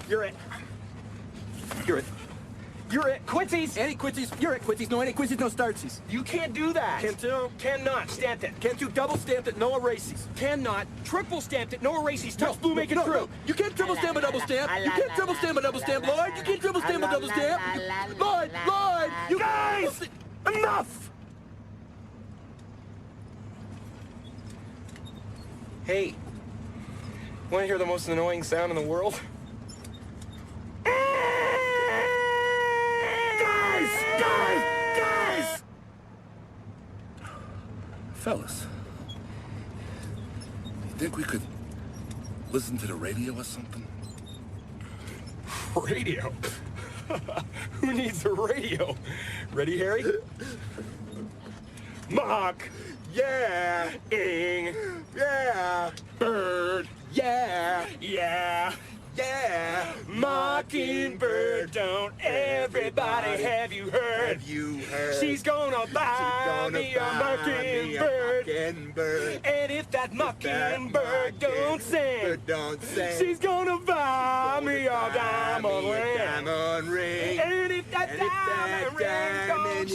You're it. You're it. You're it. Quincy's. Any quincies? You're it, quincies. No any quincies, no startsies. You can't do that. Can't do? Cannot. Stamped it. Can't you double stamped it, no erases? Cannot. Triple stamped it. No erases. Touch blue, make it true. No. You can't triple stamp a double stamp. You can't triple stamp a double stamp, Lloyd. You can't triple stamp a double stamp. Lloyd, you Guys! Enough! Hey, want to hear the most annoying sound in the world? Guys! Fellas, you think we could listen to the radio or something? Radio? Who needs a radio? Ready, Harry? Mock. Yeah. Ing. Yeah. Bird. Yeah. Yeah. Yeah. Mockingbird. Don't everybody have you heard? Have you heard? She's gonna buy me a mockingbird. And if that mockingbird don't sing, she's gonna buy me a diamond ring. Diamond ring. And if that diamond ring don't